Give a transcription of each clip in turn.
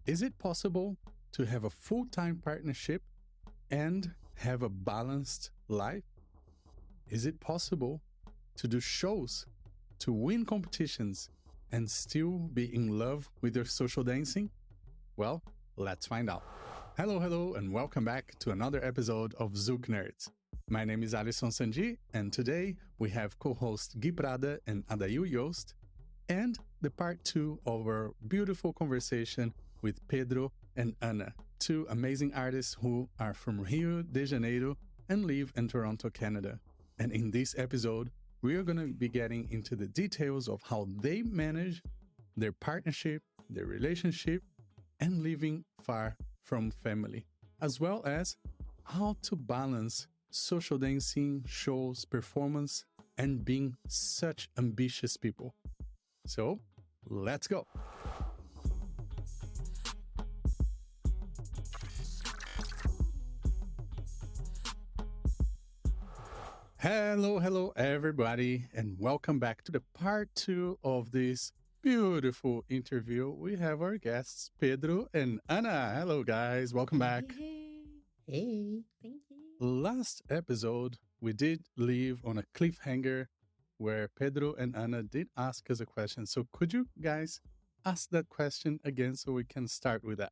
Is it possible to have a full-time partnership and have a balanced life? Is it possible to do shows, to win competitions, and still be in love with your social dancing? Well, let's find out. Hello, and welcome back to another episode of ZoukNerds. My name is Alisson Sandi, and today we have co-hosts Prada and Adayl Iost, and the part 2 of our beautiful conversation with Pedro and Ana, two amazing artists who are from Rio de Janeiro and live in Toronto, Canada. And in this episode, we are going to be getting into the details of how they manage their partnership, their relationship, and living far from family, as well as how to balance social dancing, shows, performance, and being such ambitious people. So, let's go. Hello, everybody, and welcome back to the part 2 of this beautiful interview. We have our guests, Pedro and Ana. Hello, guys. Welcome back. Hey, thank you. Last episode, we did leave on a cliffhanger where Pedro and Ana did ask us a question. So could you guys ask that question again so we can start with that?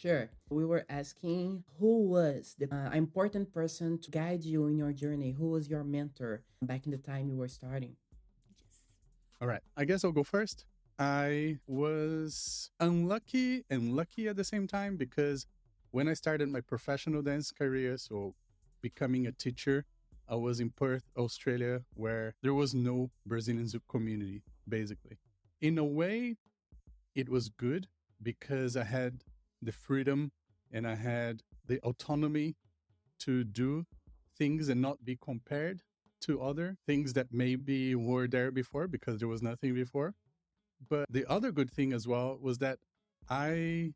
Sure. We were asking who was the important person to guide you in your journey? Who was your mentor back in the time you were starting? Yes. All right. I guess I'll go first. I was unlucky and lucky at the same time because when I started my professional dance career, so becoming a teacher, I was in Perth, Australia, where there was no Brazilian Zouk community, basically. In a way, it was good because I had the freedom and I had the autonomy to do things and not be compared to other things that maybe were there before because there was nothing before. But the other good thing as well was that I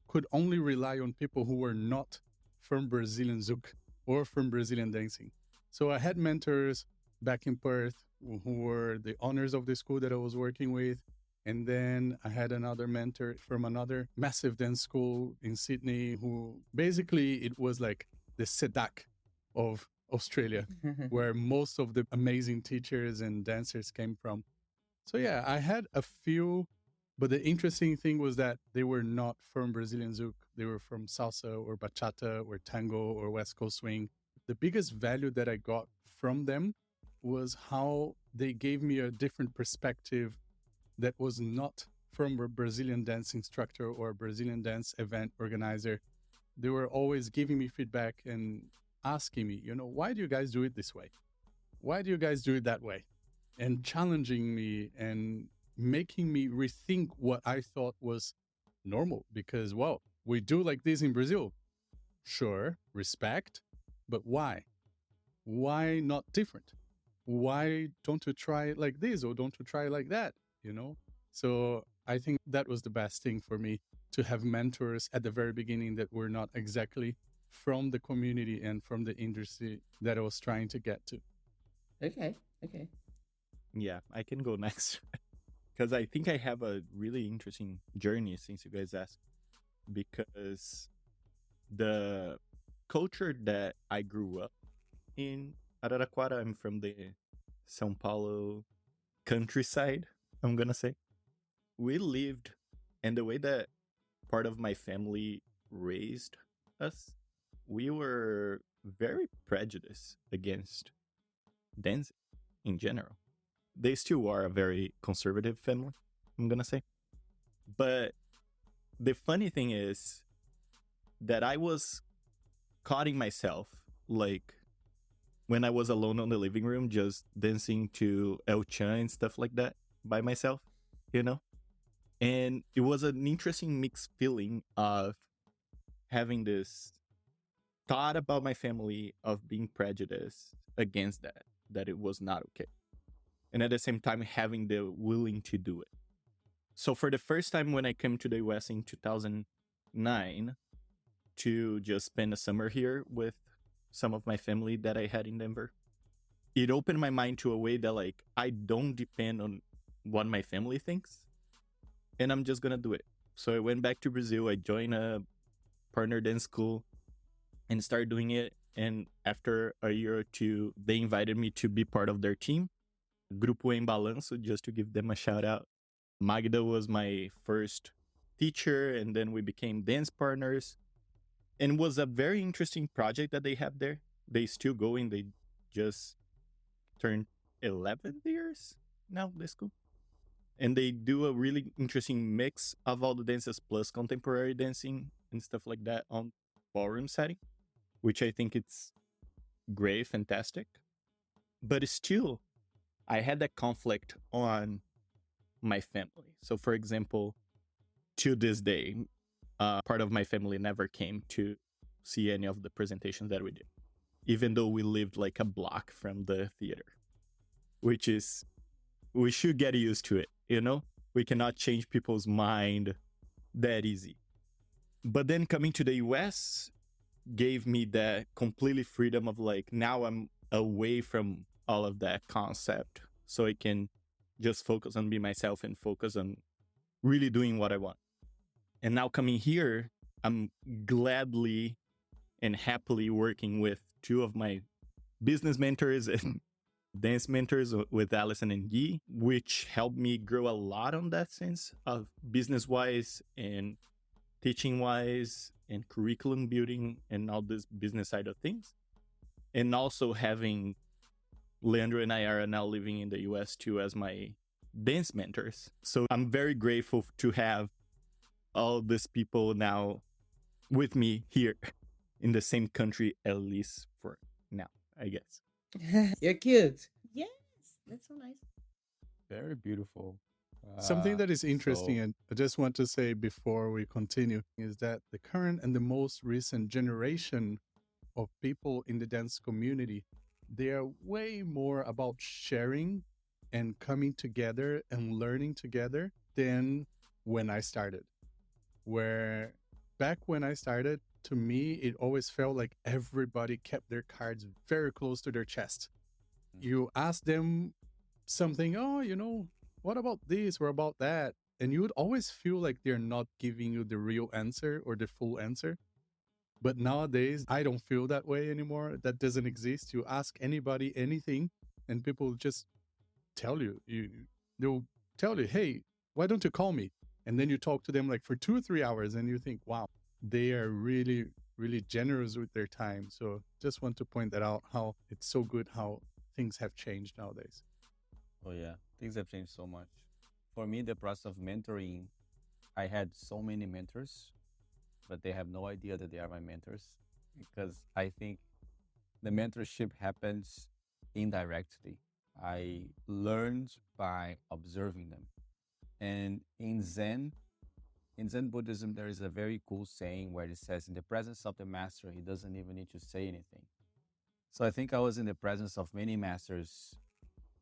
could only rely on people who were not from Brazilian Zouk or from Brazilian dancing. So I had mentors back in Perth who were the owners of the school that I was working with. And then I had another mentor from another massive dance school in Sydney who basically it was like the SEDAC of Australia, where most of the amazing teachers and dancers came from. So yeah, I had a few, but the interesting thing was that they were not from Brazilian Zouk. They were from salsa or bachata or tango or West Coast swing. The biggest value that I got from them was how they gave me a different perspective that was not from a Brazilian dance instructor or a Brazilian dance event organizer. They were always giving me feedback and asking me, why do you guys do it this way? Why do you guys do it that way? And challenging me and making me rethink what I thought was normal because, well, we do like this in Brazil. Sure, respect, but why? Why not different? Why don't you try it like this or don't you try it like that? So I think that was the best thing for me to have mentors at the very beginning that were not exactly from the community and from the industry that I was trying to get to. Okay. Yeah, I can go next because I think I have a really interesting journey since you guys asked, because the culture that I grew up in Araraquara, I'm from the São Paulo countryside, I'm gonna say. We lived, and the way that part of my family raised us, we were very prejudiced against dance in general. They still are a very conservative family, I'm gonna say. But the funny thing is that I was caughting myself, like when I was alone on the living room, just dancing to El Chan and stuff like that by myself, And it was an interesting mixed feeling of having this thought about my family of being prejudiced against that it was not okay. And at the same time, having the willing to do it. So for the first time when I came to the US in 2009 to just spend a summer here with some of my family that I had in Denver, it opened my mind to a way that, like, I don't depend on what my family thinks, and I'm just gonna do it. So I went back to Brazil. I joined a partner dance school and started doing it. And after a year or two, they invited me to be part of their team, Grupo Em Balanço, just to give them a shout out. Magda was my first teacher, and then we became dance partners. And it was a very interesting project that they have there. They still going. They just turned 11 years now, the school. And they do a really interesting mix of all the dances plus contemporary dancing and stuff like that on ballroom setting, which I think it's great, fantastic. But still, I had that conflict on my family. So, for example, to this day, part of my family never came to see any of the presentations that we did, even though we lived like a block from the theater, which is, we should get used to it, you know? We cannot change people's mind that easy. But then coming to the US gave me that completely freedom of like, now I'm away from all of that concept, so I can just focus on be myself and focus on really doing what I want. And now coming here, I'm gladly and happily working with two of my business mentors and dance mentors with Alisson and Guy, which helped me grow a lot on that sense of business-wise and teaching-wise and curriculum building and all this business side of things. And also having Leandro and I are now living in the US too as my dance mentors. So I'm very grateful to have all these people now with me here in the same country, at least for now, I guess. You're cute. Yes, that's so nice. Very beautiful. Something that is interesting, So and I just want to say before we continue, is that the current and the most recent generation of people in the dance community, they are way more about sharing and coming together and learning together than when I started. Where back when I started, to me, it always felt like everybody kept their cards very close to their chest. You ask them something, oh, you know, what about this or about that? And you would always feel like they're not giving you the real answer or the full answer. But nowadays, I don't feel that way anymore. That doesn't exist. You ask anybody anything, and people just tell you. They'll tell you, hey, why don't you call me? And then you talk to them like for 2 or 3 hours, and you think, wow, they are really, really generous with their time. So just want to point that out, how it's so good how things have changed nowadays. Oh yeah, things have changed so much. For me, the process of mentoring, I had so many mentors, but they have no idea that they are my mentors, because I think the mentorship happens indirectly. I learned by observing them. And in Zen Buddhism, there is a very cool saying where it says, in the presence of the master, he doesn't even need to say anything. So I think I was in the presence of many masters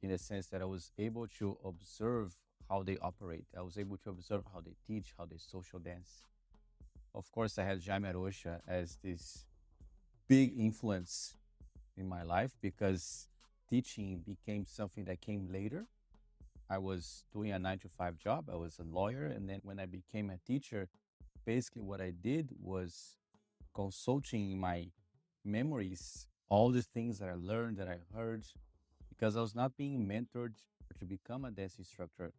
in the sense that I was able to observe how they operate. I was able to observe how they teach, how they social dance. Of course, I had Jaime Arocha as this big influence in my life because teaching became something that came later. I was doing a 9-to-5 job. I was a lawyer. And then when I became a teacher, basically what I did was consulting my memories, all the things that I learned, that I heard, because I was not being mentored to become a dance instructor.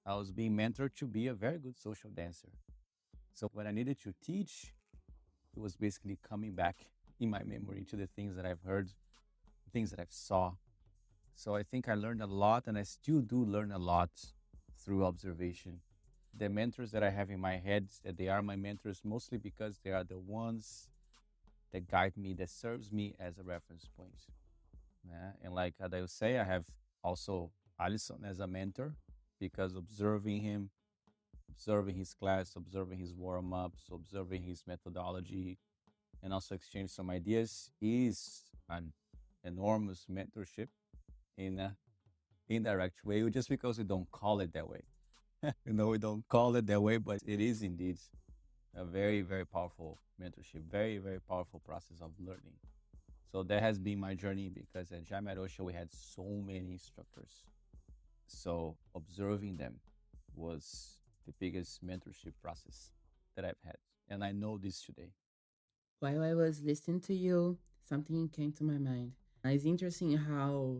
I was being mentored to be a very good social dancer. So when I needed to teach, it was basically coming back in my memory to the things that I've heard, the things that I've saw. So I think I learned a lot, and I still do learn a lot through observation. The mentors that I have in my head, that they are my mentors, mostly because they are the ones that guide me, that serves me as a reference point. Yeah? And like Adayl say, I have also Alisson as a mentor, because observing him, observing his class, observing his warm-ups, observing his methodology, and also exchange some ideas is an enormous mentorship in an indirect way, just because we don't call it that way. We don't call it that way, but it is indeed a very, very powerful mentorship, very, very powerful process of learning. So that has been my journey, because at Jaime Arocha, we had so many instructors. So observing them was the biggest mentorship process that I've had. And I know this today. While I was listening to you, something came to my mind. It's interesting how,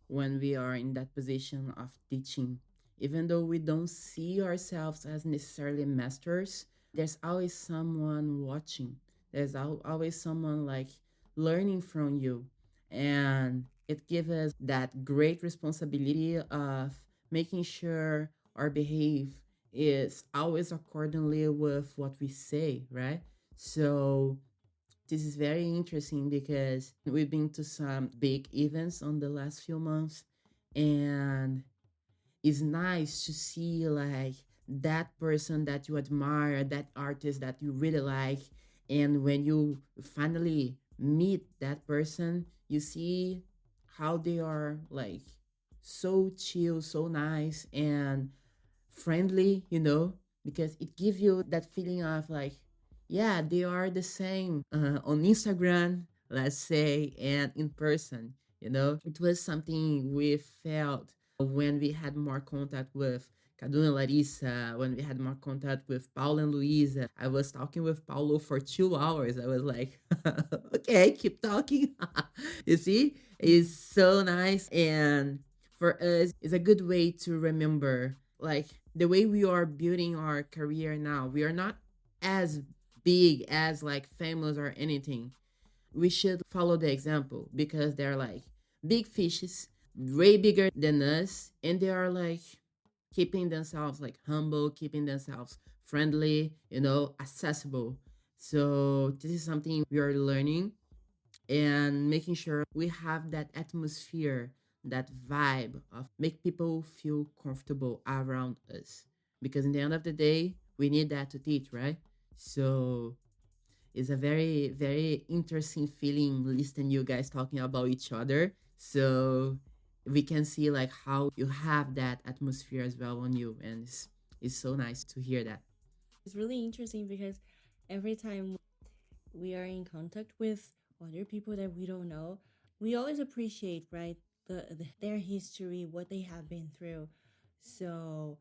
when we are in that position of teaching, even though we don't see ourselves as necessarily masters, there's always someone watching. There's always someone like learning from you. And it gives us that great responsibility of making sure our behave is always accordingly with what we say, right? So this is very interesting because we've been to some big events on the last few months, and it's nice to see like that person that you admire, that artist that you really like, and when you finally meet that person, you see how they are like so chill, so nice, and friendly, because it gives you that feeling of like, yeah, they are the same on Instagram, let's say, and in person. It was something we felt when we had more contact with Cadu and Larissa, when we had more contact with Paulo and Luisa. I was talking with Paulo for 2 hours. I was like, okay, keep talking. You see, it's so nice. And for us, it's a good way to remember like the way we are building our career now. We are not as big as like famous or anything. We should follow the example because they're like big fishes, way bigger than us, and they are like keeping themselves like humble, keeping themselves friendly, accessible. So this is something we are learning and making sure we have that atmosphere, that vibe of make people feel comfortable around us. Because in the end of the day, we need that to teach, right? So it's a very, very interesting feeling listening you guys talking about each other. So we can see like how you have that atmosphere as well on you, and it's so nice to hear that. It's really interesting because every time we are in contact with other people that we don't know, we always appreciate, right, their history, what they have been through. So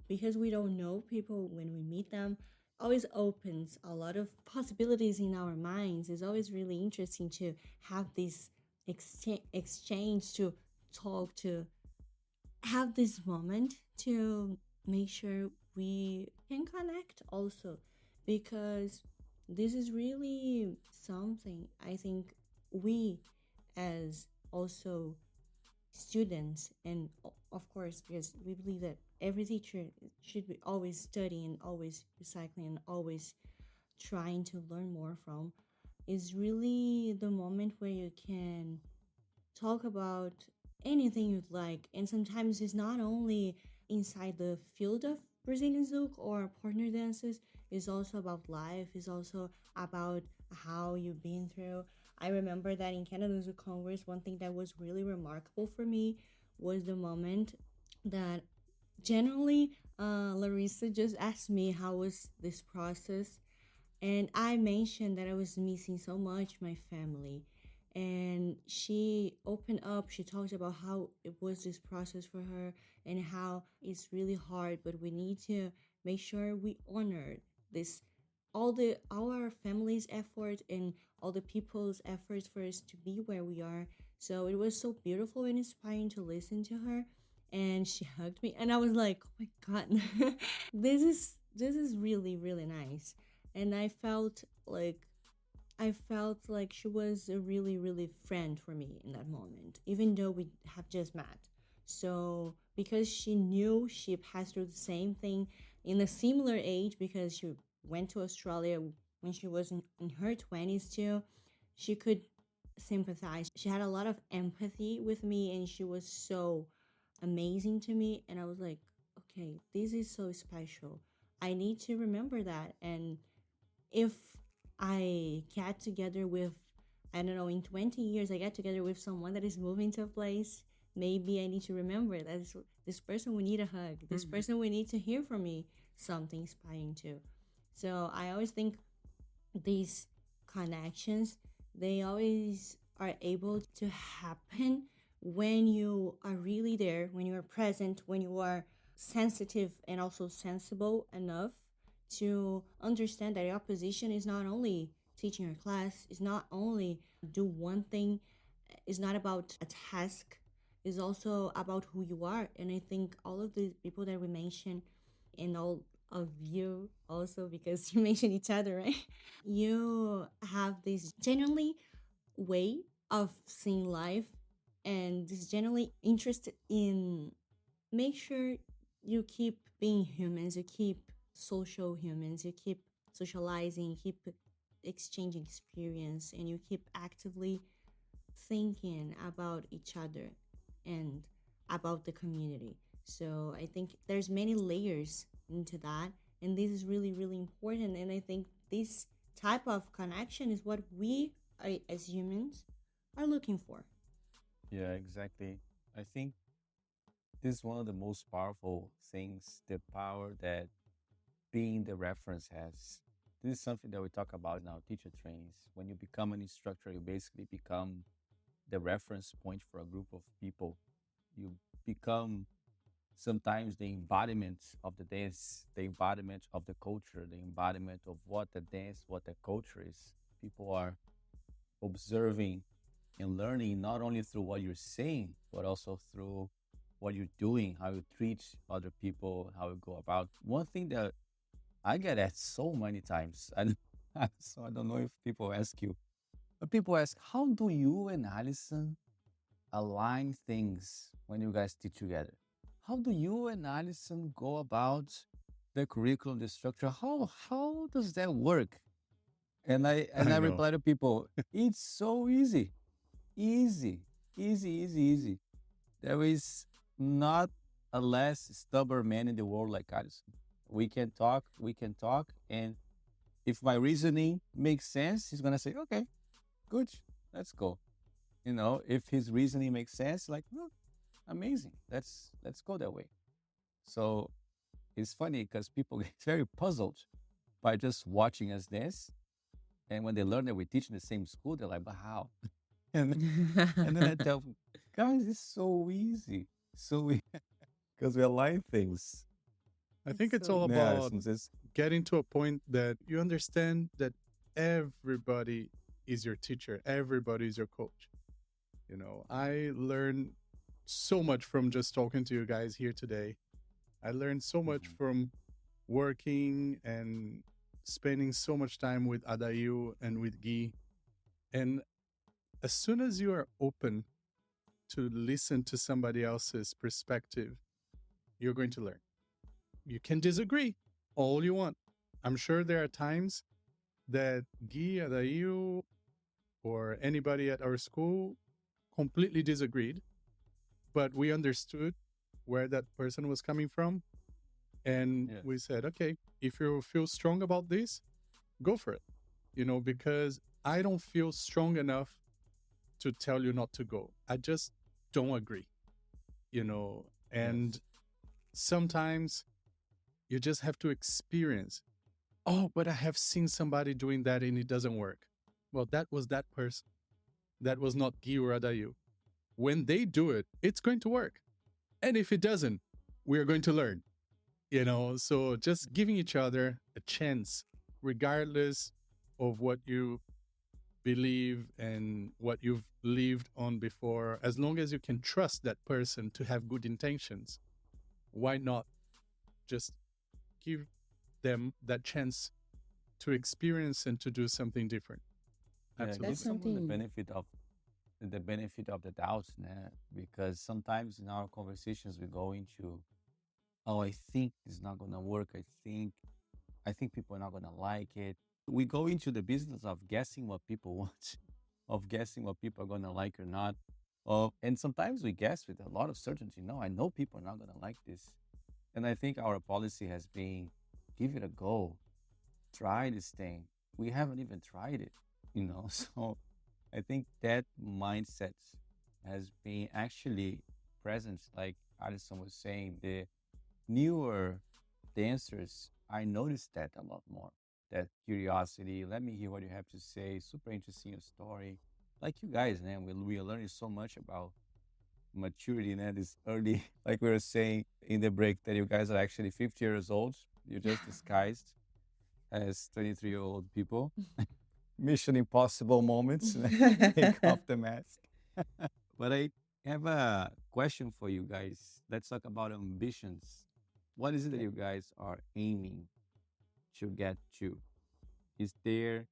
because we don't know people, when we meet them, always opens a lot of possibilities in our minds. It's always really interesting to have this exchange, to talk, to have this moment, to make sure we can connect also, because this is really something I think we, as also students, and of course, because we believe that every teacher should be always studying, always recycling, and always trying to learn more from, is really the moment where you can talk about anything you'd like. And sometimes it's not only inside the field of Brazilian Zouk or partner dances, it's also about life, it's also about how you've been through. I remember that in Canada Zouk Congress, one thing that was really remarkable for me was the moment that generally Larissa just asked me how was this process, and I mentioned that I was missing so much my family. And she opened up, she talked about how it was this process for her and how it's really hard, but we need to make sure we honor this, all the our family's effort and all the people's efforts for us to be where we are. So it was so beautiful and inspiring to listen to her. And she hugged me and I was like, oh my god, this is really, really nice. And I felt like she was a really, really friend for me in that moment, even though we have just met. So because she knew she passed through the same thing in a similar age, because she went to Australia when she was in her 20s too, she could sympathize. She had a lot of empathy with me, and she was so amazing to me. And I was like, okay, this is so special. I need to remember that. And if I get together with, I don't know, in 20 years, I get together with someone that is moving to a place, maybe I need to remember that this person will need a hug. This person will need to hear from me something inspiring too. So I always think these connections, they always are able to happen when you are really there, when you are present, when you are sensitive and also sensible enough to understand that your position is not only teaching your class, is not only do one thing, is not about a task, is also about who you are. And I think all of the people that we mentioned, and all of you also, because you mentioned each other, right? You have this genuinely way of seeing life, and this genuinely interested in make sure you keep being humans, you keep social humans, you keep socializing, you keep exchanging experience, and you keep actively thinking about each other and about the community. So I think there's many layers into that, and this is really really important. And I think this type of connection is what we as humans are looking for. Yeah, exactly. I think this is one of the most powerful things, the power that being the reference has. This is something that we talk about in our teacher trainings. When you become an instructor, you basically become the reference point for a group of people. You become sometimes the embodiment of the dance, the embodiment of the culture, the embodiment of what the dance, what the culture is. People are observing and learning not only through what you're saying, but also through what you're doing, how you treat other people, how you go about. One thing that I get asked so many times, and so I don't know if people ask you, but people ask, how do you and Alisson align things when you guys teach together? How do you and Alisson go about the curriculum, the structure? How does that work? And I I know. reply to people, it's so easy. Easy, easy, easy, easy. There is not a less stubborn man in the world like Alisson. We can talk, and if my reasoning makes sense, he's gonna say, okay, good, let's go. You know, if his reasoning makes sense, like, oh, amazing, let's go that way. So it's funny because people get very puzzled by just watching us dance, and when they learn that we teach in the same school, they're like, but how? And and then I tell them, guys, it's so easy. So because we align things. I think It's it's so all Yeah, about since it's getting to a point that you understand that everybody is your teacher, everybody is your coach. You know, I learned so much from just talking to you guys here today. I learned so much Mhm. from working and spending so much time with Adayl and with Guy. And as soon as you are open to listen to somebody else's perspective, you're going to learn. You can disagree all you want. I'm sure there are times that Guy, Adayl, or anybody at our school completely disagreed, but we understood where that person was coming from. And Yes. we said, okay, if you feel strong about this, go for it. You know, because I don't feel strong enough to tell you not to go. I just don't agree, you know, and Yes. sometimes you just have to experience. Oh, but I have seen somebody doing that and it doesn't work. Well, that was that person. That was not Guy or Adayl. When they do it, it's going to work. And if it doesn't, we are going to learn, you know? So just giving each other a chance, regardless of what you believe and what you've lived on before, as long as you can trust that person to have good intentions, why not just give them that chance to experience and to do something different? Yeah, That's give Absolutely. someone something. the benefit of the doubt, nah? Because sometimes in our conversations we go into, oh, I think it's not gonna work. I think people are not gonna like it. We go into the business of guessing what people want, of guessing what people are gonna like or not. And sometimes we guess with a lot of certainty. No, I know people are not gonna like this. And I think our policy has been give it a go, try this thing. We haven't even tried it, you know. So I think that mindset has been actually present, like Alisson was saying, the newer dancers, I noticed that a lot more. That curiosity, let me hear what you have to say, super interesting your story. Like you guys, man, we are learning so much about maturity, né? This early, like we were saying in the break, that you guys are actually 50 years old. You're just disguised as 23-year-old people. Mission Impossible moments. Take off the mask. But I have a question for you guys. Let's talk about ambitions. What is it that you guys are aiming to get to? Is there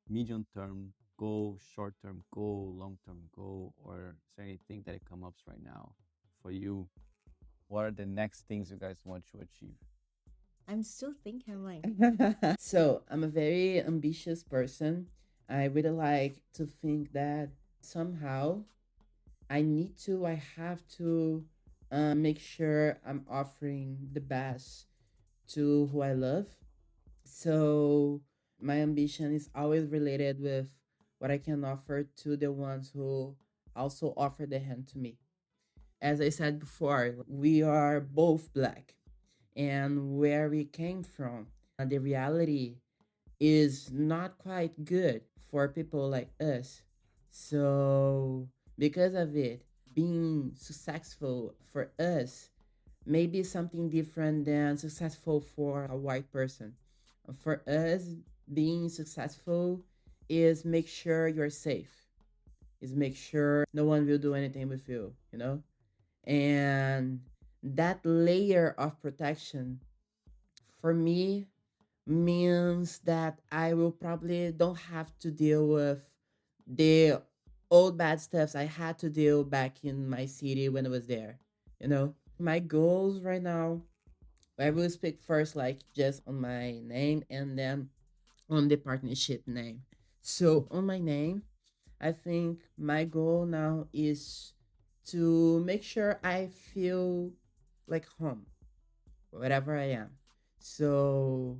medium term goal, short term goal, long term goal, or is there anything that it comes up right now for you? What are the next things you guys want to achieve? I'm still thinking, I'm like, So I'm a very ambitious person. I really like to think that somehow I have to make sure I'm offering the best to who I love. So my ambition is always related with what I can offer to the ones who also offer the hand to me. As I said before, we are both black, and where we came from, the reality is not quite good for people like us. So, because of it, being successful for us may be something different than successful for a white person. For us, being successful is make sure you're safe, is make sure no one will do anything with you, you know? And that layer of protection for me means that I will probably don't have to deal with the old bad stuffs I had to deal back in my city when I was there. You know, my goals right now, I will speak first, like just on my name and then on the partnership name. So on my name, I think my goal now is to make sure I feel like home wherever I am. So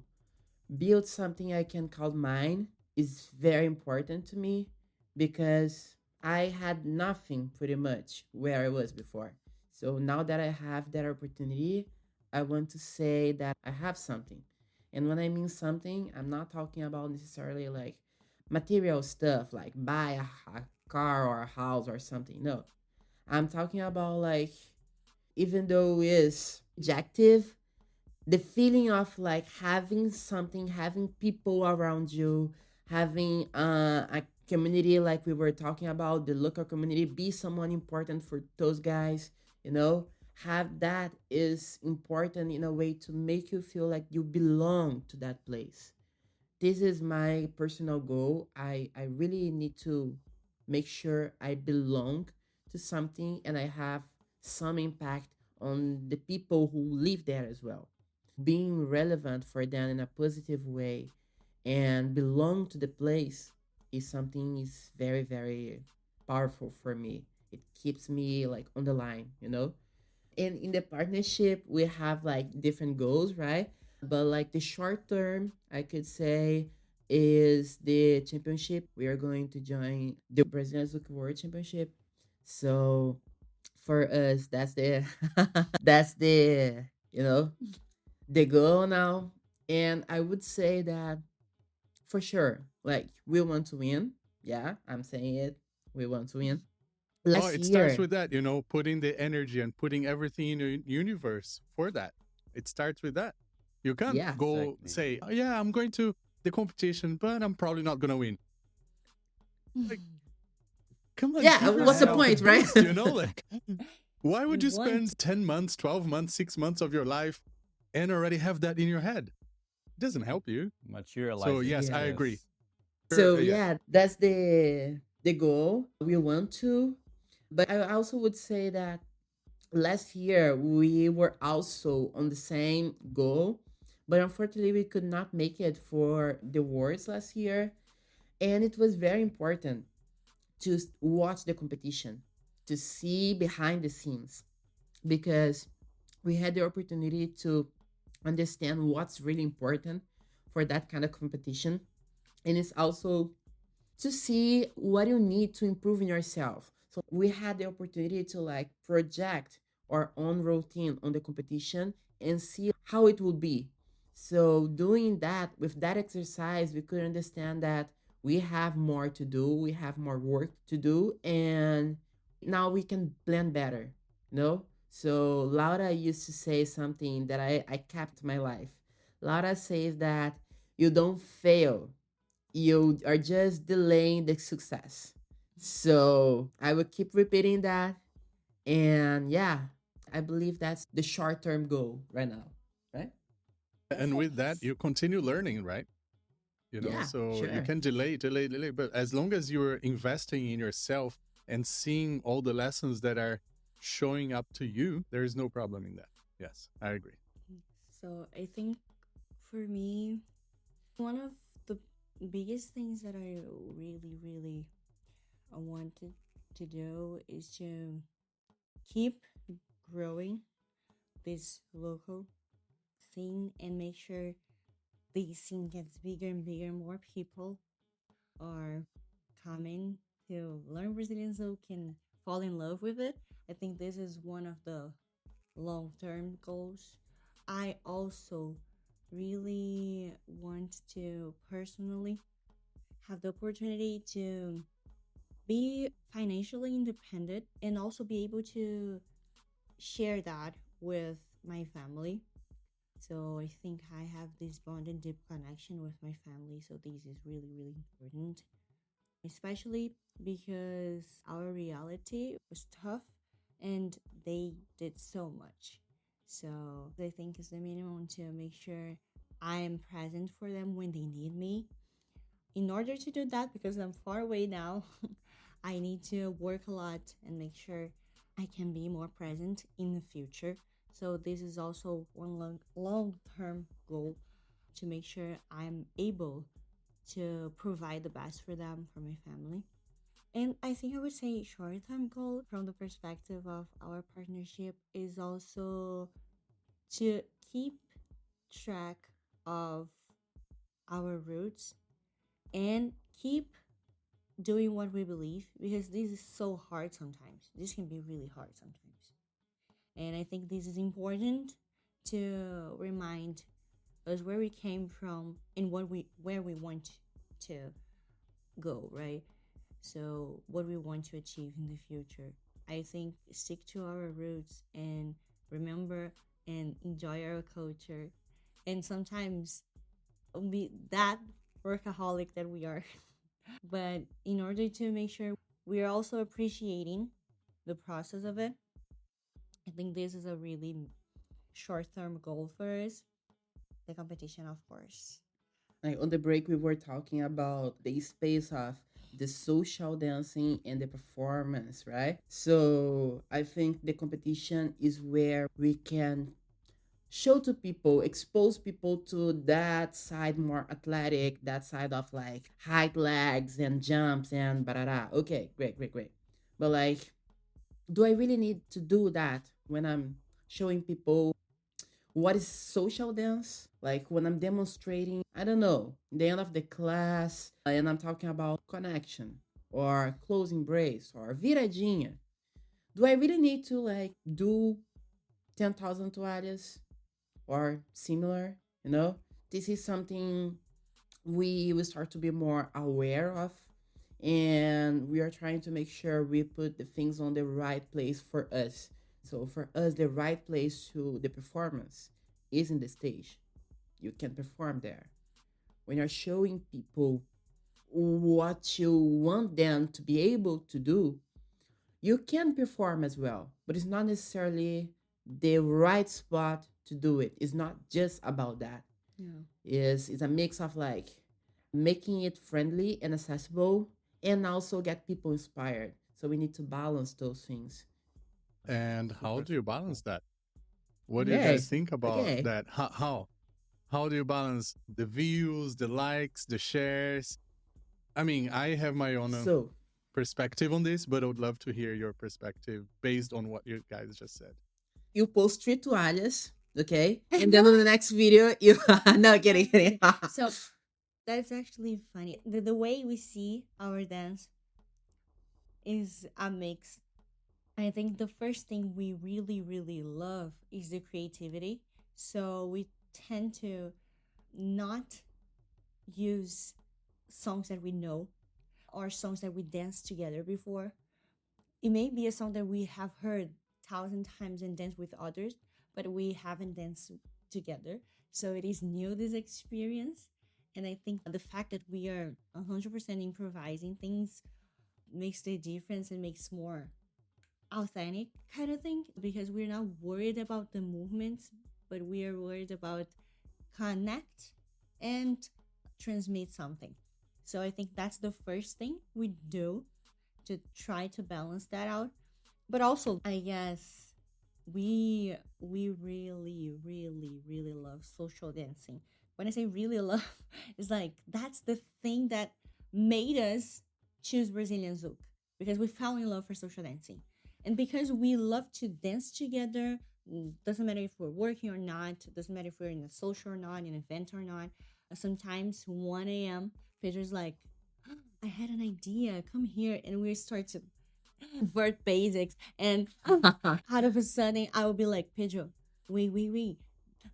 build something I can call mine is very important to me because I had nothing pretty much where I was before. So now that I have that opportunity, I want to say that I have something. And when I mean something, I'm not talking about necessarily like material stuff like buy a car or a house or something. No. I'm talking about like even though it's objective, the feeling of like having something, having people around you, having a community like we were talking about, the local community, be someone important for those guys, you know, have that is important in a way to make you feel like you belong to that place. This is my personal goal. I really need to make sure I belong to something and I have some impact on the people who live there as well. Being relevant for them in a positive way and belong to the place is something is very very powerful for me. It keeps me like on the line, you know. And in the partnership we have like different goals, right? But like the short term I could say is the championship. We are going to join the Brazilian Zouk World Championship. So for us that's the that's the, you know, the goal now. And I would say that for sure, like we want to win. Yeah, I'm saying it. We want to win. Oh, Last it starts year, with that, you know, putting the energy and putting everything in the universe for that. It starts with that. You can't yeah. go Exactly. say, oh, yeah, I'm going to the competition, but I'm probably not going to win. Like, come on, Yeah, give what's the yourself the point, right? boost, you know? Like, why you would you want. spend 10 months, 12 months, 6 months of your life and already have that in your head? It doesn't help you. So, Materialize it. yes, I Yeah. agree. Yes. So Yeah. yeah, that's the goal we want to. But I also would say that last year we were also on the same goal, but unfortunately we could not make it for the awards last year. And it was very important to watch the competition, to see behind the scenes, because we had the opportunity to understand what's really important for that kind of competition. And it's also to see what you need to improve in yourself. So we had the opportunity to like project our own routine on the competition and see how it would be. So doing that with that exercise, we could understand that we have more to do, we have more work to do, and Now we can blend better, you know? So Laura used to say something that I kept my life. Laura says that you don't fail, you are just delaying the success. So I will keep repeating that. And yeah, I believe that's the short term goal right now. Right? And with that, you continue learning, right? Yeah, So you sure. can delay, but as long as you're investing in yourself and seeing all the lessons that are showing up to you, there is no problem in that. Yes, I agree. So I think for me, one of the biggest things that I really, really wanted to do is to keep growing this local scene and make sure the scene gets bigger and bigger. More people are coming to learn Brazilian Zouk and fall in love with it. I think this is one of the long term goals. I also really want to personally have the opportunity to be financially independent and also be able to share that with my family. So I think I have this bond and deep connection with my family. So this is really, really important, especially because our reality was tough and they did so much. So I think it's the minimum to make sure I am present for them when they need me. In order to do that, because I'm far away now, I need to work a lot and make sure I can be more present in the future. So this is also one long term goal to make sure I'm able to provide the best for them, for my family. And I think I would say short term goal from the perspective of our partnership is also to keep track of our roots and keep doing what we believe, because this is so hard sometimes. This can be really hard sometimes. And I think this is important to remind us where we came from and where we want to go, right? So what we want to achieve in the future. I think stick to our roots and remember and enjoy our culture. And sometimes be that workaholic that we are. But in order to make sure we are also appreciating the process of it, I think this is a really short term goal for us. The competition, of course. Like on the break, we were talking about the space of the social dancing and the performance, right? So I think the competition is where we can show to people, expose people to that side more athletic, that side of like height legs and jumps and barara. Okay, great, great, great. But like, do I really need to do that when I'm showing people what is social dance? Like when I'm demonstrating, I don't know, the end of the class, and I'm talking about connection or closing brace or viradinha. Do I really need to like do 10,000 toalhas or similar? You know, this is something we will start to be more aware of, and we are trying to make sure we put the things on the right place for us. So for us, the right place to the performance is in the stage. You can perform there. When you're showing people what you want them to be able to do, you can perform as well, but it's not necessarily the right spot to do it. It's not just about that. Yeah. It's a mix of like making it friendly and accessible and also get people inspired. So we need to balance those things. And how do you balance that? What do you Okay. guys think about Okay. that? How do you balance the views, the likes, the shares? I mean, I have my own So perspective on this, but I would love to hear your perspective based on what you guys just said. you post 3 toalhas, okay? And then on the next video, you no kidding, kidding. So that's actually funny. The way we see our dance is a mix. I think the first thing we really, really love is the creativity. So we tend to not use songs that we know or songs that we danced together before. it may be a song that we have heard 1,000 times and danced with others, but we haven't danced together. So it is new, this experience. And I think the fact that we are 100% improvising things makes the difference and makes more authentic kind of thing, because we're not worried about the movements, but we are worried about connect and transmit something. So I think that's the first thing we do to try to balance that out. But also, I guess we really love social dancing. When I say really love, it's like that's the thing that made us choose Brazilian Zouk, because we fell in love for social dancing. And because we love to dance together, doesn't matter if we're working or not, doesn't matter if we're in a social or not, in an event or not. Sometimes 1 a.m., Pedro's like, I had an idea, come here. And we start to vert basics. And out of a sudden, I will be like, Pedro, wait.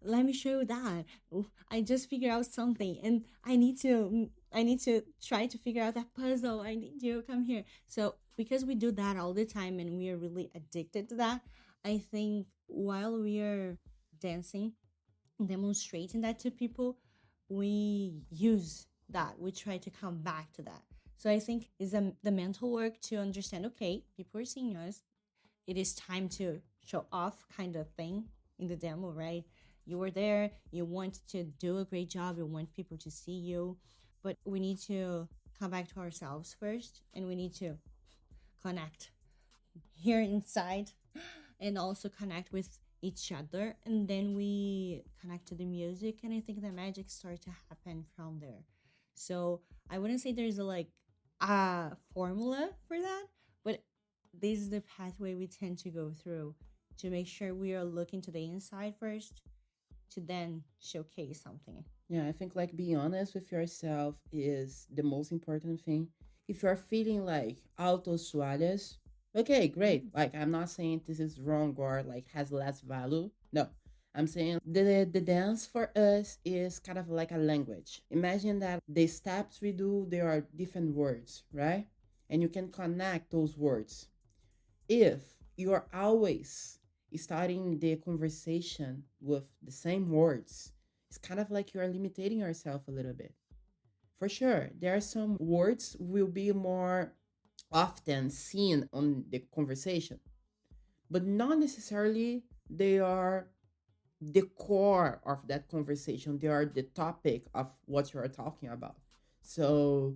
Let me show you that. I just figured out something, and I need to try to figure out that puzzle. I need you come here. So because we do that all the time and we are really addicted to that, I think while we are dancing, demonstrating that to people, we use that. We try to come back to that. So I think is the mental work to understand, okay, people are seeing us. It is time to show off kind of thing in the demo, right? You were there, you want to do a great job, you want people to see you, but we need to come back to ourselves first, and we need to connect here inside and also connect with each other, and then we connect to the music, and I think the magic starts to happen from there. So I wouldn't say there's a formula for that, but this is the pathway we tend to go through to make sure we are looking to the inside first to then showcase something. Yeah, I think like being honest with yourself is the most important thing. If you're feeling like altos toalhas, okay, great. Like I'm not saying this is wrong or like has less value. No. I'm saying the dance for us is kind of like a language. Imagine that the steps we do, there are different words, right? And you can connect those words. If you are always starting the conversation with the same words, it's kind of like you're limiting yourself a little bit. For sure, there are some words will be more often seen on the conversation, but not necessarily they are the core of that conversation. They are the topic of what you are talking about. So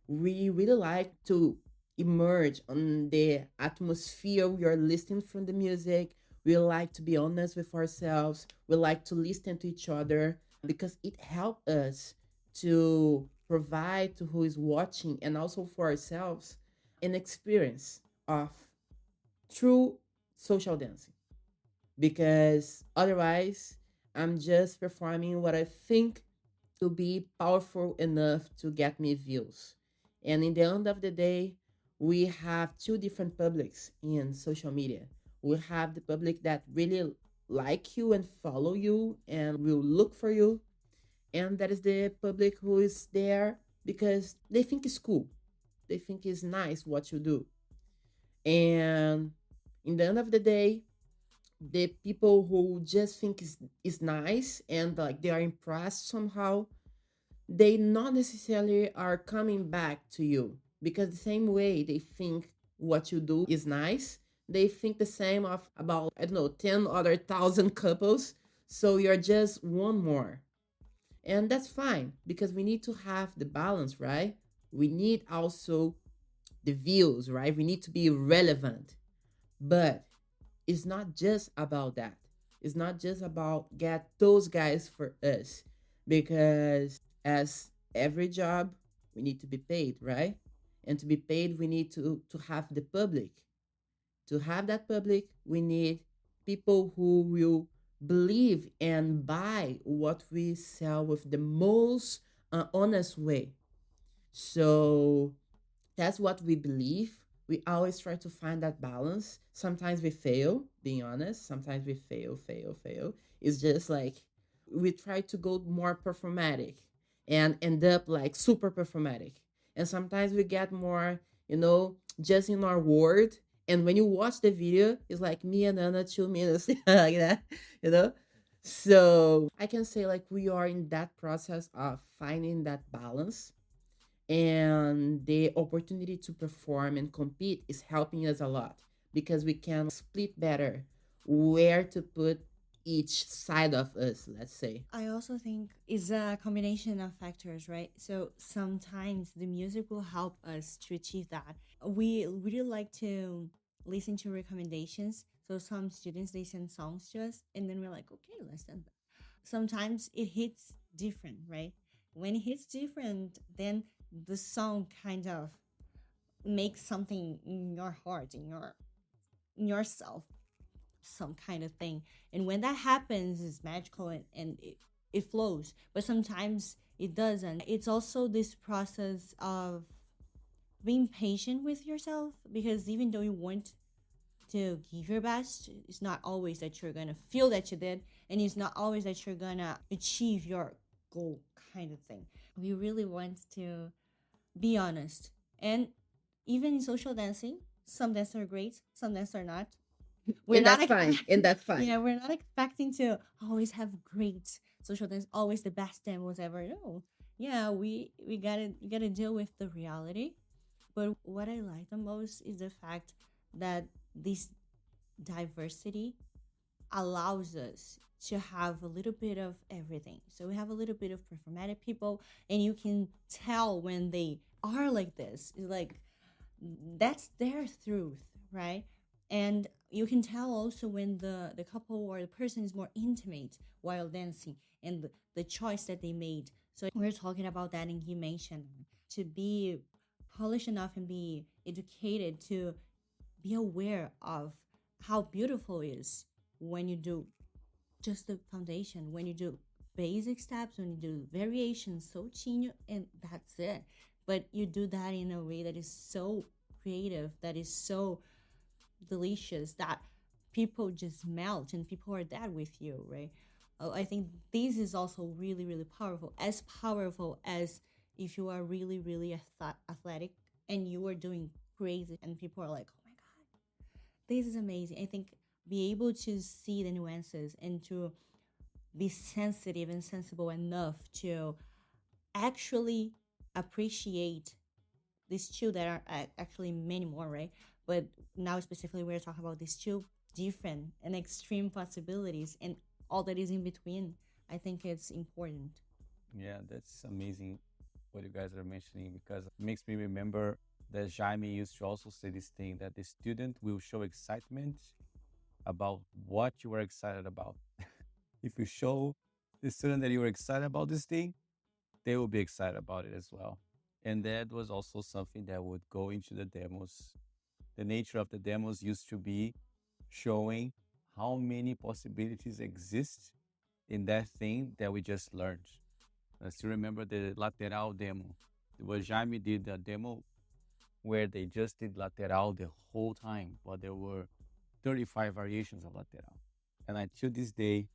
we really like to emerge on the atmosphere we are listening from the music. We like to be honest with ourselves. We like to listen to each other because it helps us to provide to who is watching and also for ourselves an experience of true social dancing, because otherwise I'm just performing what I think to be powerful enough to get me views. And in the end of the day, we have two different publics in social media. We have the public that really like you and follow you and will look for you. And that is the public who is there because they think it's cool. They think it's nice what you do. And in the end of the day, the people who just think is nice and like they are impressed somehow, they not necessarily are coming back to you, because the same way they think what you do is nice, they think the same of about, I don't know, 10 other thousand couples. So you're just one more. And that's fine because we need to have the balance, right? We need also the views, right? We need to be relevant. But it's not just about that. It's not just about get those guys for us, because as every job, we need to be paid, right? And to be paid, we need to have the public. To have that public, we need people who will believe and buy what we sell with the most honest way. So that's what we believe. We always try to find that balance. Sometimes we fail, being honest. Sometimes we fail. It's just like we try to go more performatic and end up like super performatic. And sometimes we get more, just in our word And when you watch the video, it's like me and Anna 2 minutes like that, you know. So I can say like we are in that process of finding that balance, and the opportunity to perform and compete is helping us a lot because we can split better where to put each side of us, let's say. I also think it's a combination of factors, right? So sometimes the music will help us to achieve that. We really like to listen to recommendations. So some students they send songs to us, and then we're like, okay, let's send that. Sometimes it hits different, right? When it hits different, then the song kind of makes something in your heart, in yourself, some kind of thing. And when that happens, it's magical, and it flows. But sometimes it doesn't. It's also this process of being patient with yourself, because even though you want to give your best, it's not always that you're gonna feel that you did, and it's not always that you're gonna achieve your goal, kind of thing. We really want to be honest. And even in social dancing, some dances are great, some dances are not. And that's fine. And that's fine. Yeah, we're not expecting to always have great social dance, always the best demos ever. No. Yeah, we gotta deal with the reality. But what I like the most is the fact that this diversity allows us to have a little bit of everything. So we have a little bit of performative people, and you can tell when they are like this. It's like that's their truth, right? And you can tell also when the couple or the person is more intimate while dancing, and the choice that they made. So we're talking about that, and he mentioned to be polished enough and be educated to be aware of how beautiful it is when you do just the foundation, when you do basic steps, when you do variations so chino, and that's it. But you do that in a way that is so creative, that is so delicious, that people just melt and people are there with you, right? I think this is also really, really powerful as if you are really, really athletic and you are doing crazy, and people are like, oh my God, this is amazing. I think be able to see the nuances and to be sensitive and sensible enough to actually appreciate these two that are actually many more, right? But now specifically, we're talking about these two different and extreme possibilities and all that is in between. I think it's important. Yeah, that's amazing what you guys are mentioning, because it makes me remember that Jaime used to also say this thing that the student will show excitement about what you are excited about. If you show the student that you are excited about this thing, they will be excited about it as well. And that was also something that would go into the demos. The nature of the demos used to be showing how many possibilities exist in that thing that we just learned. I still remember the lateral demo. What Jaime did a demo where they just did lateral the whole time, but there were 35 variations of lateral. And until this day,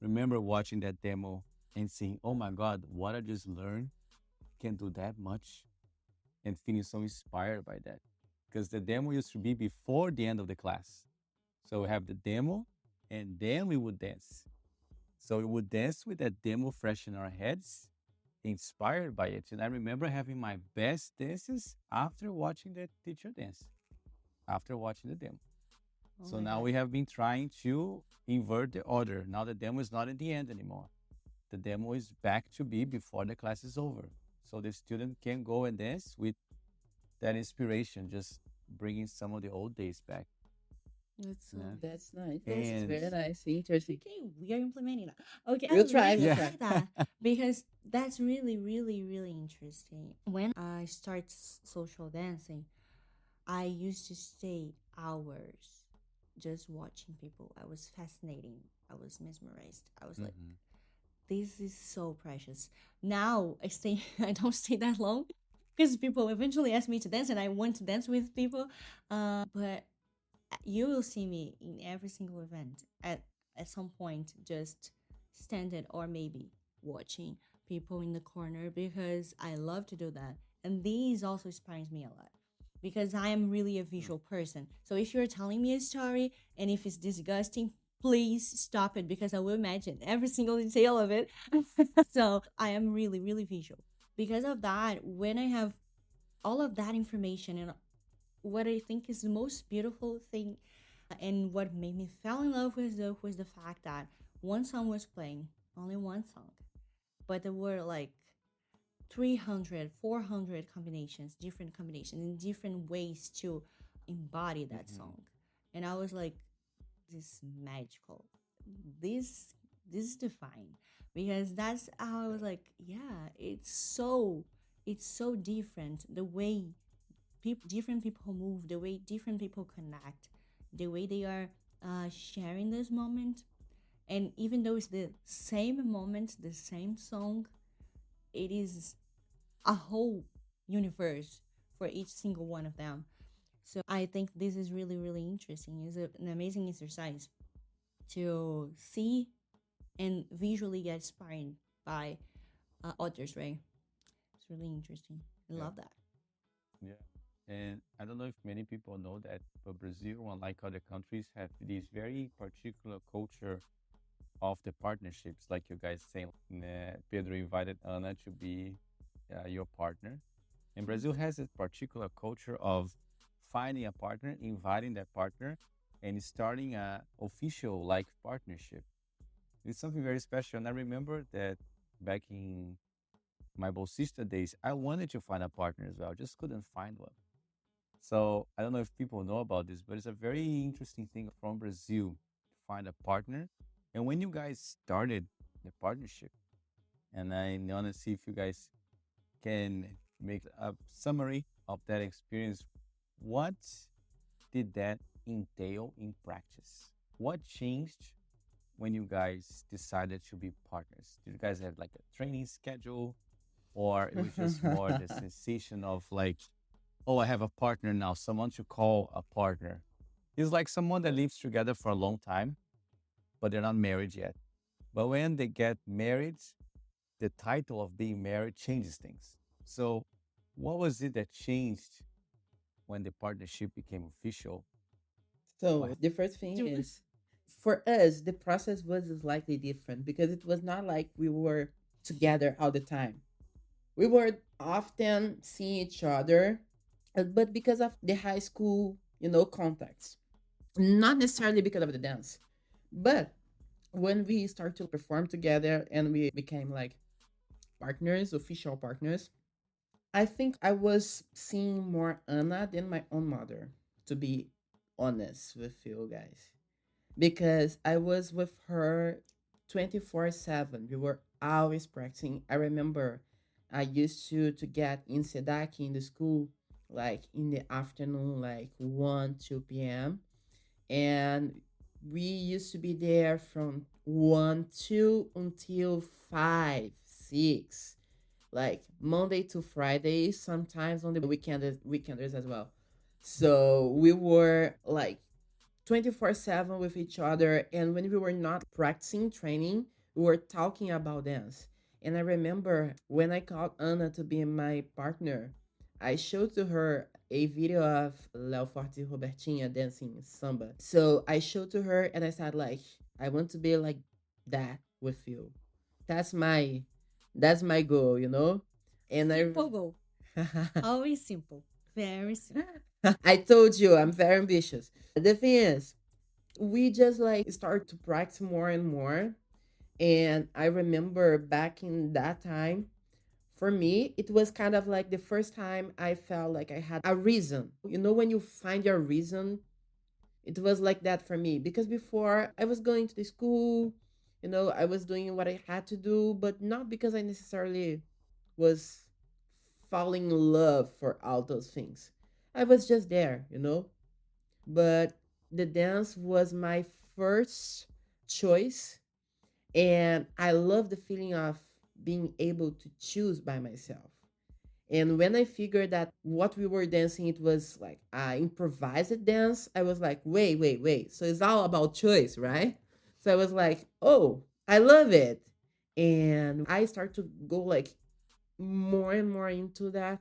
remember watching that demo and saying, oh my God, what I just learned can do that much, and feeling so inspired by that. Because the demo used to be before the end of the class. So we have the demo, and then we would dance. So we would dance with that demo fresh in our heads, inspired by it. And I remember having my best dances after watching the teacher dance, after watching the demo. Oh So my now God. we have been trying to invert the order. Now the demo is not in the end anymore. The demo is back to be before the class is over. So the student can go and dance with that inspiration, just bringing some of the old days back. That's Yeah. that's nice. And- That's very nice. Interesting. Okay, we are implementing that. Okay, We'll I try, like we'll try. that because that's really, really, really interesting. When I start social dancing, I used to stay hours just watching people. I was fascinating. I was mesmerized. I was like, Mhm. this is so precious. Now I stay. I don't stay that long because people eventually ask me to dance, and I want to dance with people. But you will see me in every single event at some point, just standing or maybe watching people in the corner, because I love to do that, and these also inspires me a lot. because I am really a visual person. So if you're telling me a story and if it's disgusting, please stop it because I will imagine every single detail of it. So I am really, really visual. Because of that, when I have all of that information and what I think is the most beautiful thing and what made me fall in love with Zouk was the fact that one song was playing, only one song, but there were like 300, 400 combinations, different combinations, and different ways to embody that Mm-hmm. song. And I was like, this is magical. This this is divine. Because that's how I was like, yeah, it's so different. The way different people move, the way different people connect, the way they are sharing this moment. And even though it's the same moment, the same song, it is a whole universe for each single one of them. So I think this is really, really interesting. It's an amazing exercise to see and visually get inspired by others, right? It's really interesting. I Yeah. love that. Yeah. And I don't know if many people know that, but Brazil, unlike other countries, have this very particular culture of the partnerships, like you guys saying. Pedro invited Ana to be your partner. And Brazil has a particular culture of finding a partner, inviting that partner, and starting a official like partnership. It's something very special. And I remember that back in my bolsista days, I wanted to find a partner as well, just couldn't find one. So I don't know if people know about this, but it's a very interesting thing from Brazil to find a partner. And when you guys started the partnership, and I want to see if you guys can make a summary of that experience. What did that entail in practice? What changed when you guys decided to be partners? Did you guys have like a training schedule, or it was just more the sensation of like, oh, I have a partner now, someone to call a partner? It's like someone that lives together for a long time, but they're not married yet. But when they get married, the title of being married changes things. So, what was it that changed when the partnership became official? So What? the first thing is, for us, the process was slightly different because it was not like we were together all the time. We were often seeing each other, but because of the high school, contacts, not necessarily because of the dance. But when we started to perform together and we became like partners, official partners, I think I was seeing more Anna than my own mother, to be honest with you guys. Because I was with her 24/7. We were always practicing. I remember I used to get in Sedaki in the school, like in the afternoon, like 1, 2 p.m. And we used to be there from 1, 2 until 5, 6, like Monday to Friday, sometimes on the weekenders as well. So we were like 24/7 with each other. And when we were not practicing training, we were talking about dance. And I remember when I called Anna to be my partner, I showed to her a video of Léo Forte and Robertinha dancing samba. So I showed to her and I said, like, I want to be like that with you. That's my that's my goal, you know? And Simple goal. Always simple. Very simple. I told you I'm very ambitious. The thing is, we just like start to practice more and more. And I remember back in that time, for me, it was kind of like the first time I felt like I had a reason. You know, when you find your reason, it was like that for me. Because before I was going to the school, I was doing what I had to do, but not because I necessarily was falling in love for all those things. I was just there. But the dance was my first choice, and I love the feeling of being able to choose by myself. And when I figured that what we were dancing, it was like improvised dance, I was like, wait, wait, wait. So it's all about choice, right? So I was like, oh, I love it. And I start to go like more and more into that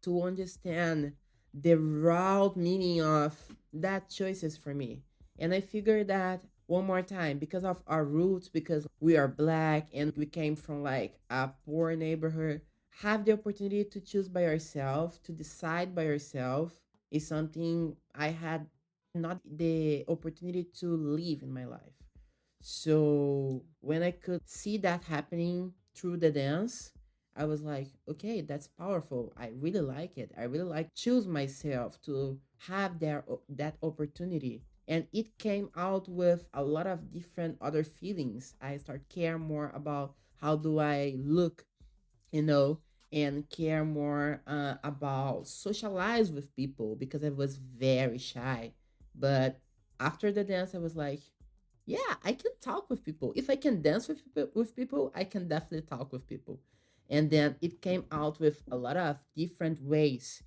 to understand the raw meaning of that choices for me. And I figured that one more time, because of our roots, because we are black and we came from like a poor neighborhood, have the opportunity to choose by yourself, to decide by yourself, is something I had not the opportunity to live in my life. So when I could see that happening through the dance, I was like, okay, that's powerful. I really like it. I really like choose myself to have that opportunity. And it came out with a lot of different other feelings. I start care more about how do I look, you know, and care more about socialize with people because I was very shy. But after the dance, I was like, yeah, I can talk with people. If I can dance with people, I can definitely talk with people. And then it came out with a lot of different ways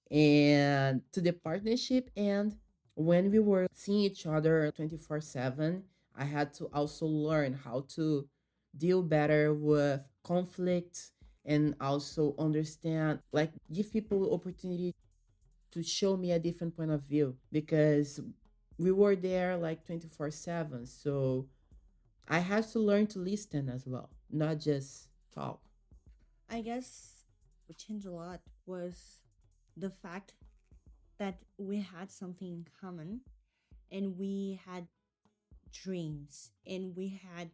and to the partnership. And when we were seeing each other 24/7, I had to also learn how to deal better with conflict and also understand, like, give people opportunity to show me a different point of view because we were there like 24/7. So I had to learn to listen as well, not just talk. I guess what changed a lot was the fact that we had something in common, and we had dreams, and we had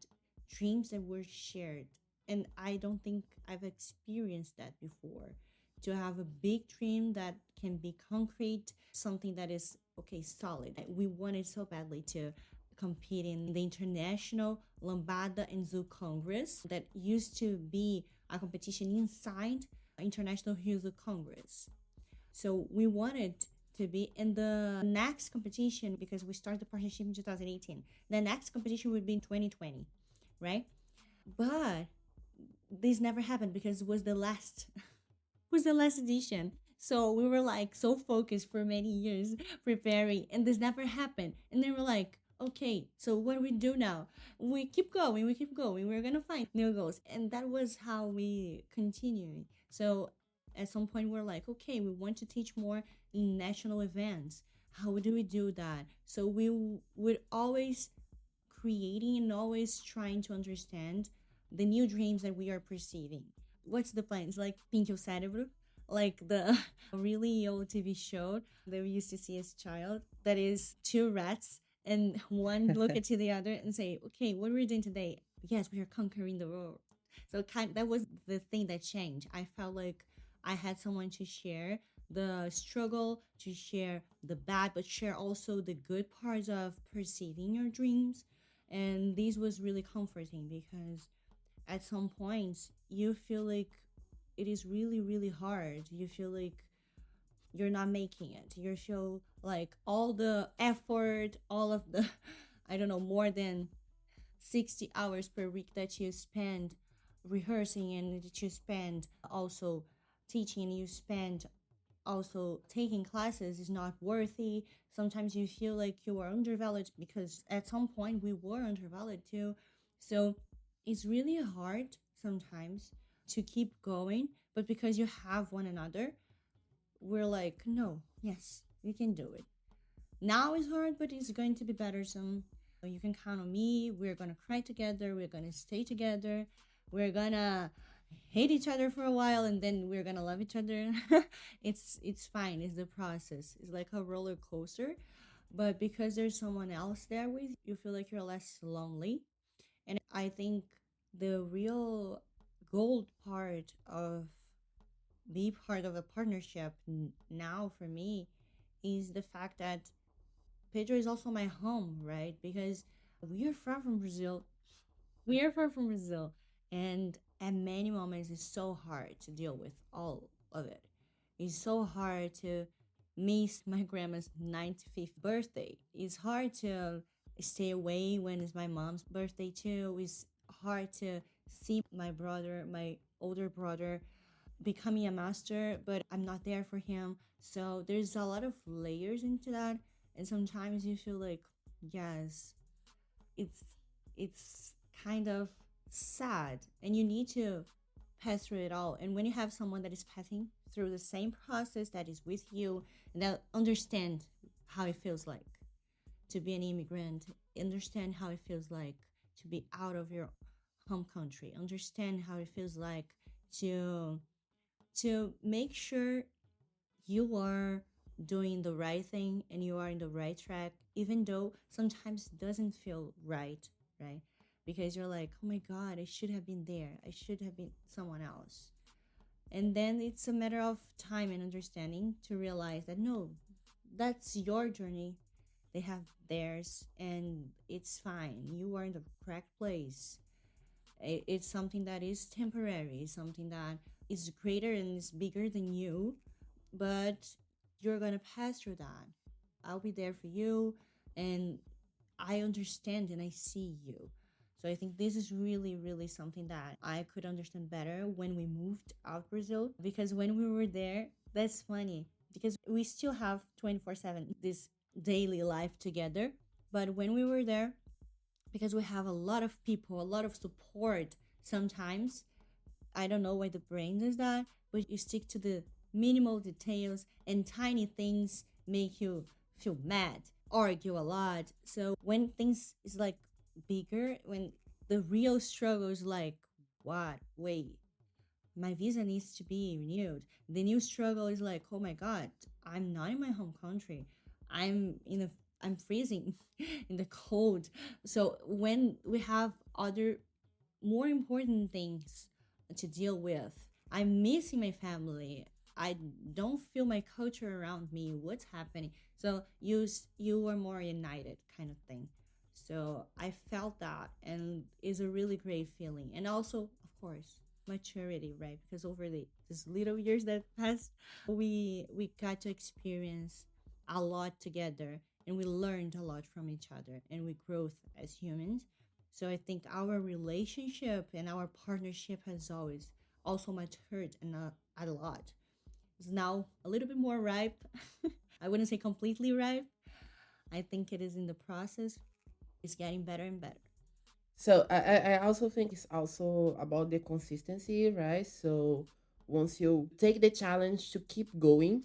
dreams that were shared. And I don't think I've experienced that before. To have a big dream that can be concrete, something that is okay, solid. We wanted so badly to compete in the international Lambada and Zouk Congress that used to be a competition inside International Rio Zouk Congress. So we wanted to be in the next competition because we started the partnership in 2018. The next competition would be in 2020, right? But this never happened because it was the last was the last edition. So we were like so focused for many years preparing, and this never happened. And then we're like, okay, so what do we do now? We keep going. We're gonna find new goals, and that was how we continued. So at some point, we're like, okay, we want to teach more in national events. How do we do that? So we would always creating and always trying to understand the new dreams that we are perceiving. What's the plan? It's like Pinky Cerebro, like the really old TV show that we used to see as a child. That is two rats and one look at to the other and say, "Okay, what are we doing today? Yes, we are conquering the world." So that was the thing that changed. I felt like I had someone to share the struggle, to share the bad, but share also the good parts of perceiving your dreams. And this was really comforting because at some points you feel like it is really, really hard. You feel like you're not making it. You feel like all the effort, all of the, I don't know, more than 60 hours per week that you spend rehearsing and that you spend also teaching, you spend also taking classes is not worthy. Sometimes you feel like you are undervalued because at some point we were undervalued too. So it's really hard sometimes to keep going, but because you have one another, we're like, no, yes, we can do it. Now it's hard, but it's going to be better soon. You can count on me. We're gonna cry together. We're gonna stay together. We're gonna hate each other for a while, and then we're gonna love each other. It's fine. It's the process. It's like a roller coaster, but because there's someone else there with you, you feel like you're less lonely. And I think the real gold part of be part of a partnership now for me is the fact that Pedro is also my home, right? Because we are far from Brazil. We are far from Brazil. And at many moments, it's so hard to deal with all of it. It's so hard to miss my grandma's 95th birthday. It's hard to stay away when it's my mom's birthday, too. It's hard to see my brother, my older brother, becoming a master, but I'm not there for him. So there's a lot of layers into that. And sometimes you feel like, yes, it's it's kind of sad, and you need to pass through it all. And when you have someone that is passing through the same process, that is with you, and that understand how it feels like to be an immigrant, understand how it feels like to be out of your home country, understand how it feels like to make sure you are doing the right thing and you are in the right track, even though sometimes it doesn't feel right, right? Because you're like, oh my God, I should have been there. I should have been someone else. And then it's a matter of time and understanding to realize that no, that's your journey. They have theirs, and it's fine. You are in the correct place. It's something that is temporary, something that is greater and is bigger than you, but you're gonna pass through that. I'll be there for you, and I understand and I see you. So I think this is really, really something that I could understand better when we moved out Brazil. Because when we were there, that's funny because we still have 24/7 this daily life together. But when we were there, because we have a lot of people, a lot of support sometimes, I don't know why the brain does that, but you stick to the minimal details and tiny things make you feel mad, argue a lot. So when things is like bigger, when the real struggle is like, what? Wait, my visa needs to be renewed. The new struggle is like, oh my God, I'm not in my home country. I'm freezing in the cold. So when we have other more important things to deal with, I'm missing my family. I don't feel my culture around me. What's happening? So you are more united, kind of thing. So I felt that, and it's a really great feeling. And also, of course, maturity, right? Because over these little years that passed, we got to experience a lot together, and we learned a lot from each other, and we growth as humans. So I think our relationship and our partnership has always also matured and a lot. It's now a little bit more ripe. I wouldn't say completely ripe. I think it is in the process. It's getting better and better. So I also think it's also about the consistency, right? So once you take the challenge to keep going,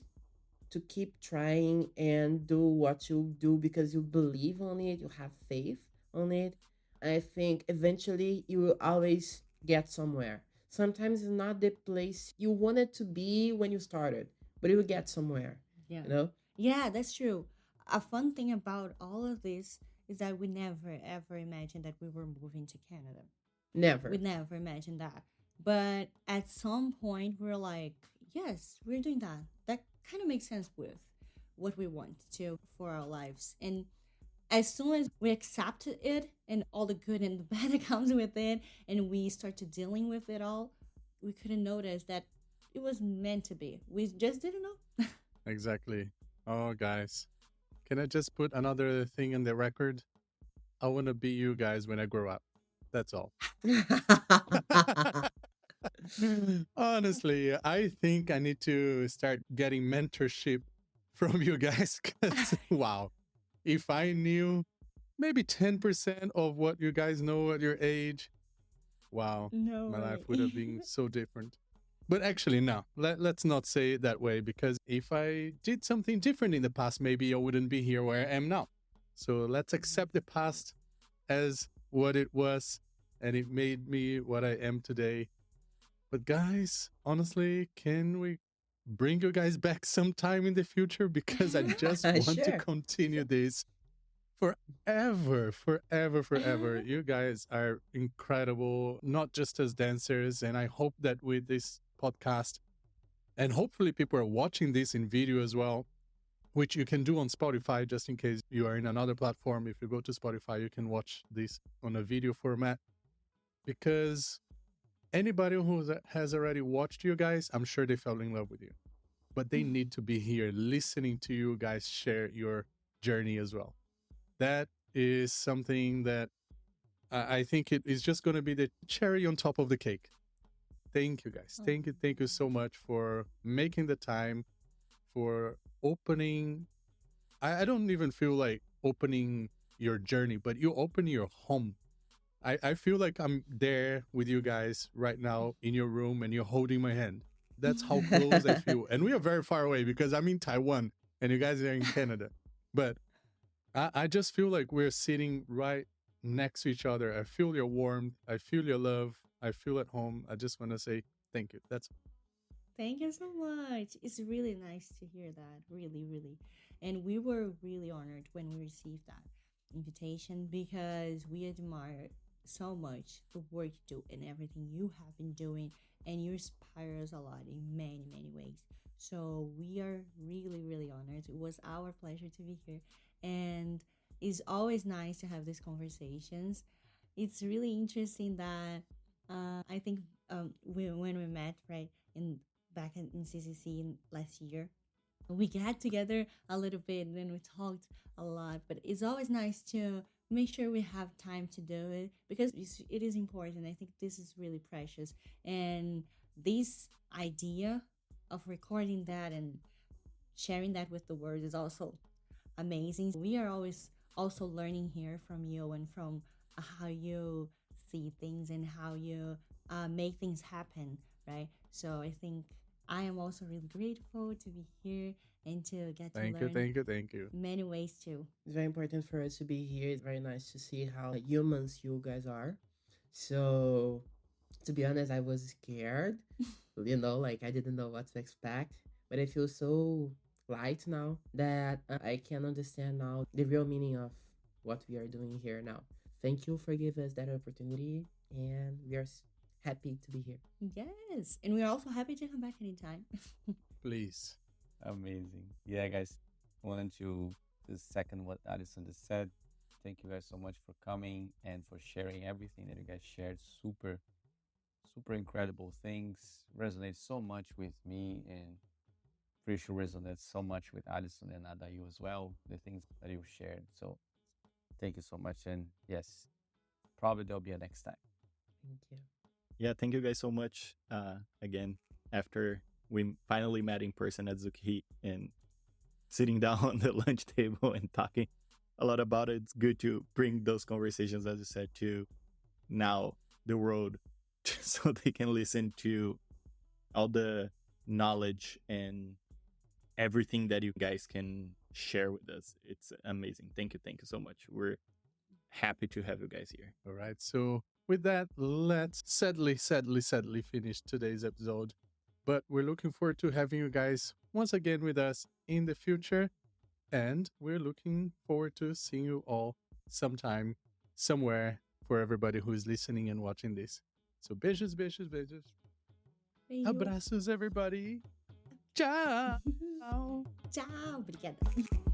to keep trying and do what you do because you believe on it, you have faith on it, I think eventually you will always get somewhere. Sometimes it's not the place you wanted to be when you started, but you will get somewhere, Yeah. you know? Yeah, that's true. A fun thing about all of this is that we never ever imagined that we were moving to Canada. Never. We never imagined that. But at some point, we're like, yes, we're doing that. That kind of makes sense with what we want to for our lives. And as soon as we accepted it and all the good and the bad that comes with it, and we started dealing with it all, we couldn't notice that it was meant to be. We just didn't know. Exactly. Oh, guys. Can I just put another thing in the record? I want to be you guys when I grow up. That's all. Honestly, I think I need to start getting mentorship from you guys because, wow, if I knew maybe 10% of what you guys know at your age, wow, No my life way. would have been so different. But actually, no, let's not say it that way because if I did something different in the past, maybe I wouldn't be here where I am now. So let's accept the past as what it was, and it made me what I am today. But guys, honestly, can we bring you guys back sometime in the future? Because I just want to Sure. continue this forever, forever, forever. You guys are incredible, not just as dancers. And I hope that with this podcast, and hopefully people are watching this in video as well, which you can do on Spotify, just in case you are in another platform. If you go to Spotify, you can watch this on a video format. Because anybody who has already watched you guys, I'm sure they fell in love with you. But they need to be here listening to you guys share your journey as well. That is something that I think it is just going to be the cherry on top of the cake. Thank you guys. Thank you so much for making the time, for opening. I don't even feel like opening your journey, but you open your home. I feel like I'm there with you guys right now in your room and you're holding my hand. That's how close I feel. And we are very far away because I'm in Taiwan and you guys are in Canada. But I just feel like we're sitting right next to each other. I feel your warmth. I feel your love. I feel at home. I just want to say thank you. That's Thank you so much. It's really nice to hear that. Really, really. And we were really honored when we received that invitation because we admire so much the work you do and everything you have been doing. And you inspire us a lot in many, many ways. So we are really, really honored. It was our pleasure to be here. And it's always nice to have these conversations. It's really interesting that I think when we met, right, in back in CCC last year, we got together a little bit and then we talked a lot. But it's always nice to make sure we have time to do it because it is important. I think this is really precious. And this idea of recording that and sharing that with the world is also amazing. We are always also learning here from you and from how you see things and how you make things happen, right? So I think I am also really grateful to be here and to get to thank you, learn thank you. many ways too. It's very important for us to be here. It's very nice to see how humans you guys are. So, to be honest, I was scared. Like I didn't know what to expect. But I feel so light now that I can understand now the real meaning of what we are doing here now. Thank you for giving us that opportunity, and we are happy to be here. Yes, and we're also happy to come back anytime. Please. Amazing. Yeah, guys. Wanted to second what Alisson just said. Thank you guys so much for coming and for sharing everything that you guys shared. Super, super incredible things. Resonates so much with me and pretty sure resonates so much with Alisson and Adayl as well. The things that you shared. So thank you so much. And yes, probably there'll be a next time. Thank you. Yeah, thank you guys so much. Again, after we finally met in person at Zouk and sitting down on the lunch table and talking a lot about it, it's good to bring those conversations, as you said, to now the world so they can listen to all the knowledge and everything that you guys can share with us. It's amazing. Thank you so much. We're happy to have you guys here. All right. So with that, let's sadly finish today's episode. But we're looking forward to having you guys once again with us in the future. And we're looking forward to seeing you all sometime, somewhere, for everybody who is listening and watching this. So beijos. Beijo. Abraços, everybody. Ciao. Tchau, obrigada.